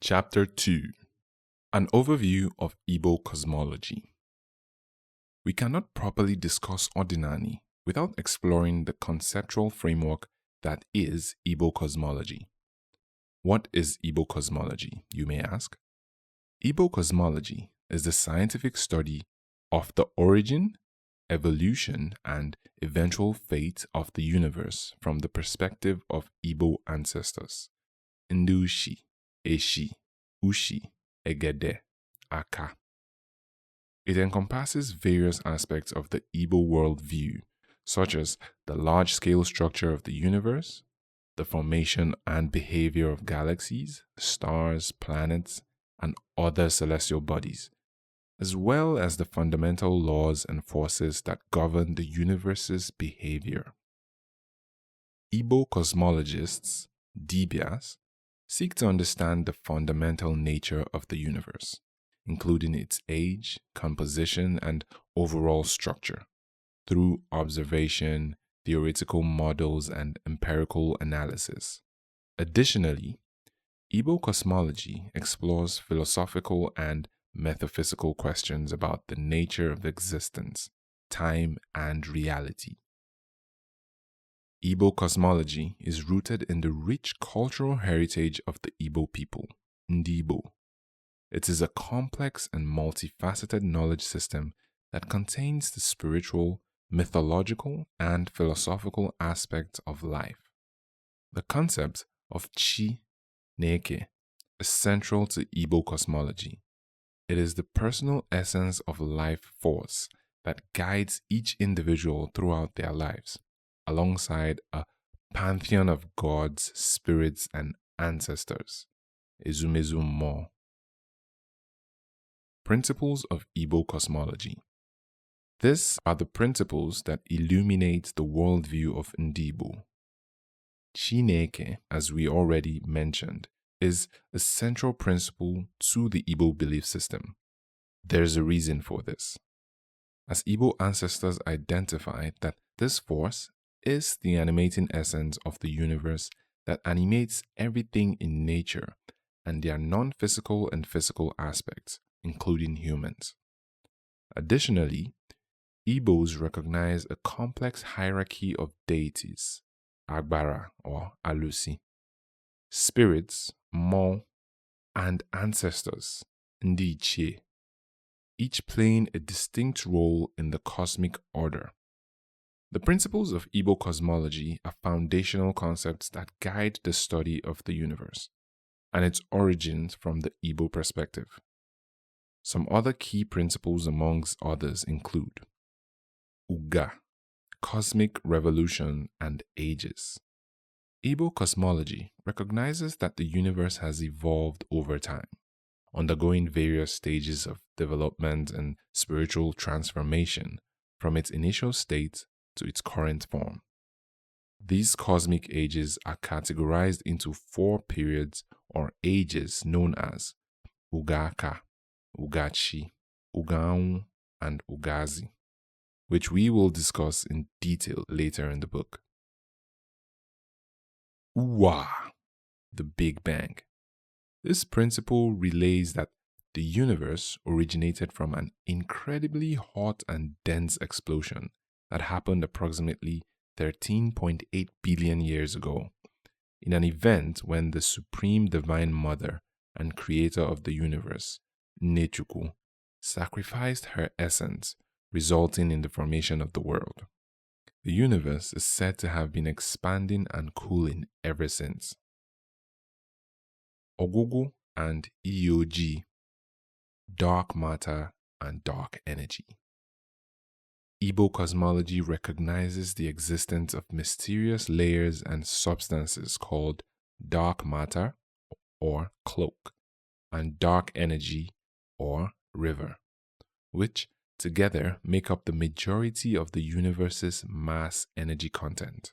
Chapter 2 An Overview of Igbo Cosmology. We cannot properly discuss Odinani without exploring the conceptual framework that is Igbo Cosmology. What is Igbo Cosmology, you may ask? Igbo Cosmology is the scientific study of the origin, evolution, and eventual fate of the universe from the perspective of Igbo ancestors. Ndushi, Eshi, Ushi, Egede, Aka. It encompasses various aspects of the Igbo worldview, such as the large-scale structure of the universe, the formation and behavior of galaxies, stars, planets, and other celestial bodies, as well as the fundamental laws and forces that govern the universe's behavior. Igbo cosmologists, Dibias, seek to understand the fundamental nature of the universe, including its age, composition, and overall structure, through observation, theoretical models, and empirical analysis. Additionally, Igbo cosmology explores philosophical and metaphysical questions about the nature of existence, time, and reality. Igbo cosmology is rooted in the rich cultural heritage of the Igbo people, Ndibo. It is a complex and multifaceted knowledge system that contains the spiritual, mythological, and philosophical aspects of life. The concept of Chi Neke is central to Igbo cosmology. It is the personal essence of life force that guides each individual throughout their lives, alongside a pantheon of gods, spirits, and ancestors. Ezumezu mmuo. Principles of Igbo cosmology. These are the principles that illuminate the worldview of Ndibo. Chineke, as we already mentioned, is a central principle to the Igbo belief system. There's a reason for this, as Igbo ancestors identified that this force is the animating essence of the universe that animates everything in nature and their non-physical and physical aspects, including humans. Additionally, Igbos recognize a complex hierarchy of deities, Agbara or Alusi, spirits, mmuo, and ancestors, Ndiche, each playing a distinct role in the cosmic order. The principles of Igbo cosmology are foundational concepts that guide the study of the universe and its origins from the Igbo perspective. Some other key principles amongst others include Uga, cosmic revolution and ages. Igbo cosmology recognizes that the universe has evolved over time, undergoing various stages of development and spiritual transformation from its initial state to its current form. These cosmic ages are categorized into 4 periods or ages known as Ugaka, Ugachi, Uganwu, and Ugazi, which we will discuss in detail later in the book. Uwa, the Big Bang. This principle relays that the universe originated from an incredibly hot and dense explosion that happened approximately 13.8 billion years ago, in an event when the Supreme Divine Mother and Creator of the universe, Nechuku, sacrificed her essence, resulting in the formation of the world. The universe is said to have been expanding and cooling ever since. Ogugu and EOG, dark matter and dark energy. Igbo cosmology recognizes the existence of mysterious layers and substances called dark matter or cloak and dark energy or river, which together make up the majority of the universe's mass energy content.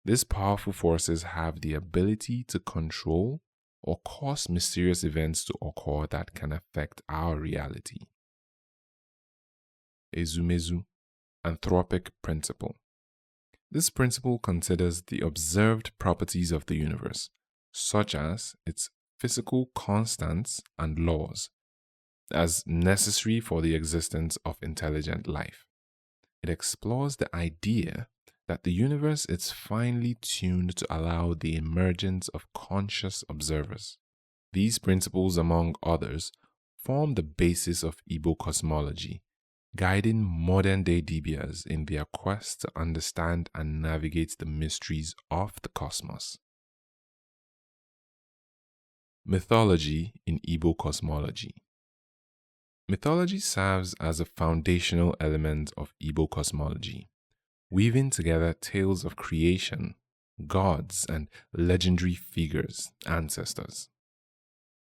These powerful forces have the ability to control or cause mysterious events to occur that can affect our reality. Ezumezu, anthropic principle. This principle considers the observed properties of the universe, such as its physical constants and laws as necessary for the existence of intelligent life. It explores the idea that the universe is finely tuned to allow the emergence of conscious observers. These principles, among others, form the basis of Igbo cosmology, guiding modern-day Dibias in their quest to understand and navigate the mysteries of the cosmos. Mythology in Igbo cosmology. Mythology serves as a foundational element of Igbo cosmology, weaving together tales of creation, gods, and legendary figures, ancestors.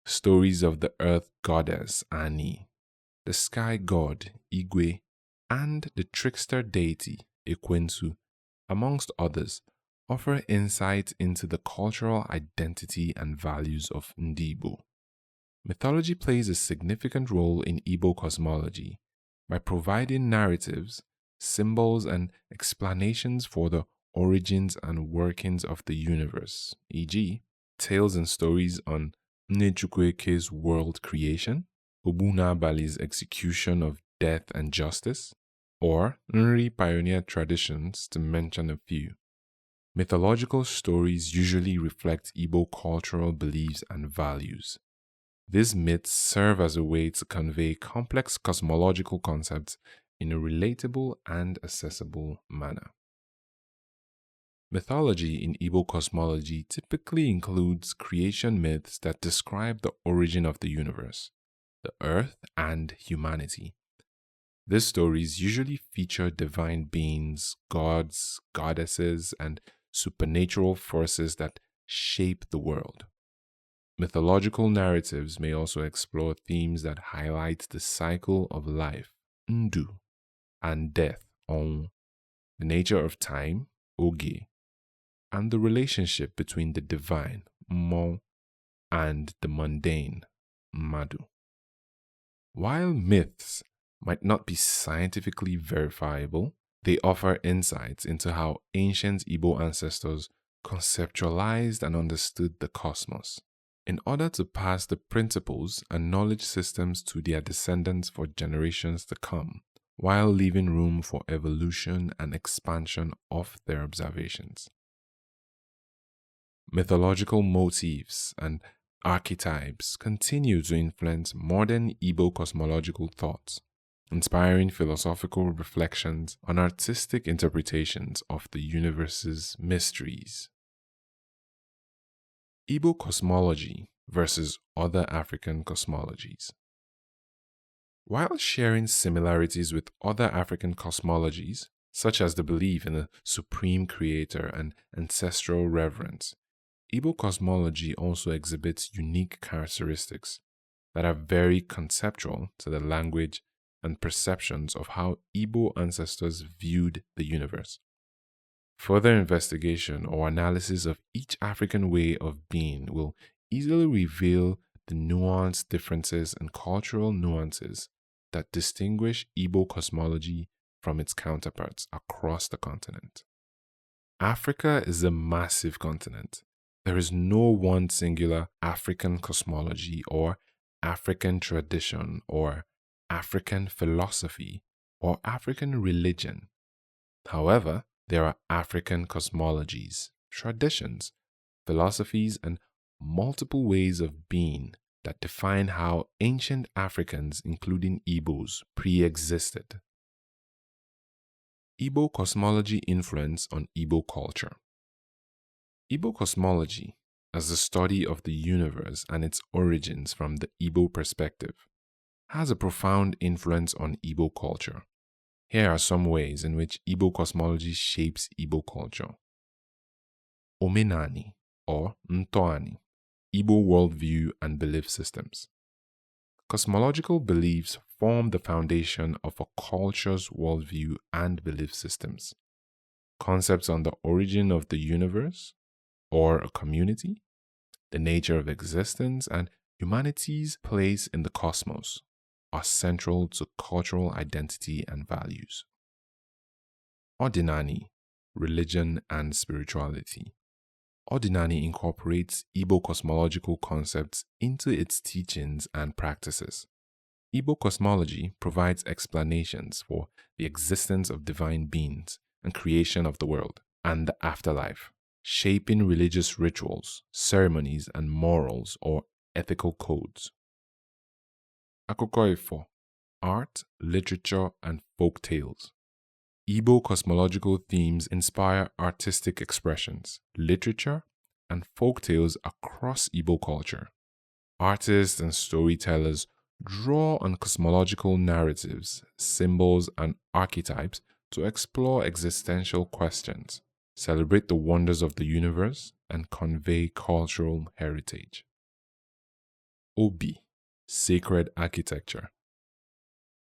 Stories of the earth goddess Ani, the sky god Igwe, and the trickster deity Ekwensu, amongst others, offer insight into the cultural identity and values of Igbo. Mythology plays a significant role in Igbo cosmology by providing narratives, symbols, and explanations for the origins and workings of the universe, e.g., tales and stories on Nnechukweke's world creation, Ogbunabali's execution of death and justice, or Nri pioneer traditions, to mention a few. Mythological stories usually reflect Igbo cultural beliefs and values. These myths serve as a way to convey complex cosmological concepts in a relatable and accessible manner. Mythology in Igbo cosmology typically includes creation myths that describe the origin of the universe, the earth, and humanity. These stories usually feature divine beings, gods, goddesses, and supernatural forces that shape the world. Mythological narratives may also explore themes that highlight the cycle of life, Ndu, and death, On, the nature of time, Oge, and the relationship between the divine, mmuo, and the mundane, Mmadu. While myths might not be scientifically verifiable, they offer insights into how ancient Igbo ancestors conceptualized and understood the cosmos, in order to pass the principles and knowledge systems to their descendants for generations to come, while leaving room for evolution and expansion of their observations. Mythological motifs and archetypes continue to influence modern Igbo cosmological thoughts, inspiring philosophical reflections on artistic interpretations of the universe's mysteries. Igbo cosmology versus other African cosmologies. While sharing similarities with other African cosmologies, such as the belief in a supreme creator and ancestral reverence, Igbo cosmology also exhibits unique characteristics that are very conceptual to the language and perceptions of how Igbo ancestors viewed the universe. Further investigation or analysis of each African way of being will easily reveal the nuanced differences and cultural nuances that distinguish Igbo cosmology from its counterparts across the continent. Africa is a massive continent. There is no one singular African cosmology or African tradition or African philosophy or African religion. However, there are African cosmologies, traditions, philosophies, and multiple ways of being that define how ancient Africans, including Igbos, pre-existed. Igbo cosmology influence on Igbo culture. Igbo cosmology, as the study of the universe and its origins from the Igbo perspective, has a profound influence on Igbo culture. Here are some ways in which Igbo cosmology shapes Igbo culture. Omenani, or Ntoani, Igbo worldview and belief systems. Cosmological beliefs form the foundation of a culture's worldview and belief systems. Concepts on the origin of the universe, or a community, the nature of existence, and humanity's place in the cosmos are central to cultural identity and values. Odinani, religion and spirituality. Odinani incorporates Igbo cosmological concepts into its teachings and practices. Igbo cosmology provides explanations for the existence of divine beings and creation of the world and the afterlife, shaping religious rituals, ceremonies, and morals or ethical codes. Akụkọ ifo, art, literature, and folk tales. Igbo cosmological themes inspire artistic expressions, literature, and folk tales across Igbo culture. Artists and storytellers draw on cosmological narratives, symbols, and archetypes to explore existential questions, celebrate the wonders of the universe, and convey cultural heritage. Obi, sacred architecture.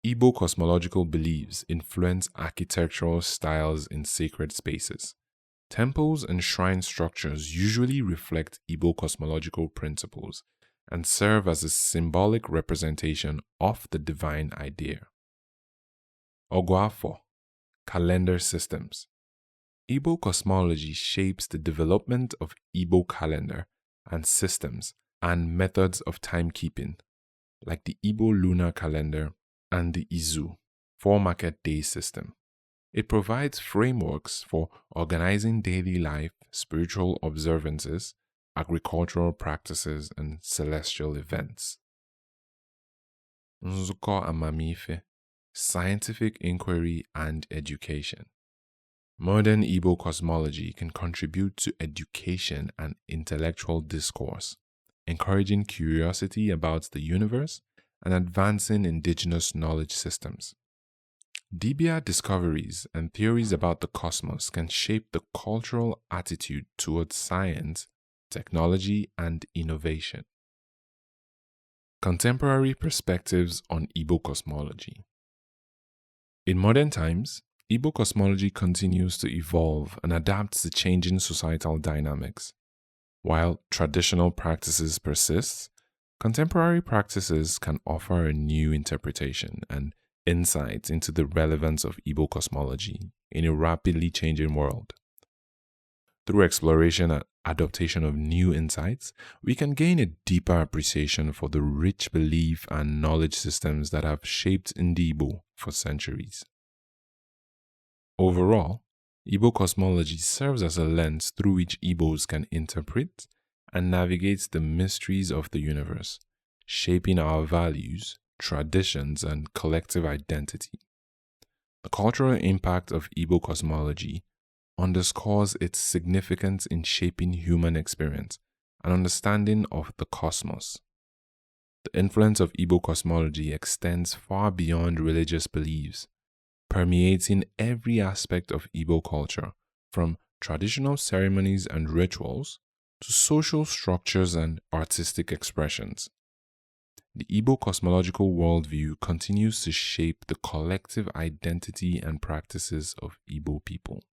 Igbo cosmological beliefs influence architectural styles in sacred spaces. Temples and shrine structures usually reflect Igbo cosmological principles and serve as a symbolic representation of the divine idea. Ogwafo, calendar systems. Igbo cosmology shapes the development of Igbo calendar and systems and methods of timekeeping, like the Igbo lunar calendar and the Izu, 4-market day system. It provides frameworks for organizing daily life, spiritual observances, agricultural practices, and celestial events. Nzukọ Amamife, scientific inquiry and education. Modern Igbo cosmology can contribute to education and intellectual discourse, encouraging curiosity about the universe and advancing indigenous knowledge systems. Dibia discoveries and theories about the cosmos can shape the cultural attitude towards science, technology, and innovation. Contemporary perspectives on Igbo cosmology. In modern times, Igbo cosmology continues to evolve and adapt to changing societal dynamics. While traditional practices persist, contemporary practices can offer a new interpretation and insight into the relevance of Igbo cosmology in a rapidly changing world. Through exploration and adaptation of new insights, we can gain a deeper appreciation for the rich belief and knowledge systems that have shaped Igbo for centuries. Overall, Igbo cosmology serves as a lens through which Igbos can interpret and navigate the mysteries of the universe, shaping our values, traditions, and collective identity. The cultural impact of Igbo cosmology underscores its significance in shaping human experience and understanding of the cosmos. The influence of Igbo cosmology extends far beyond religious beliefs, permeating every aspect of Igbo culture, from traditional ceremonies and rituals to social structures and artistic expressions. The Igbo cosmological worldview continues to shape the collective identity and practices of Igbo people.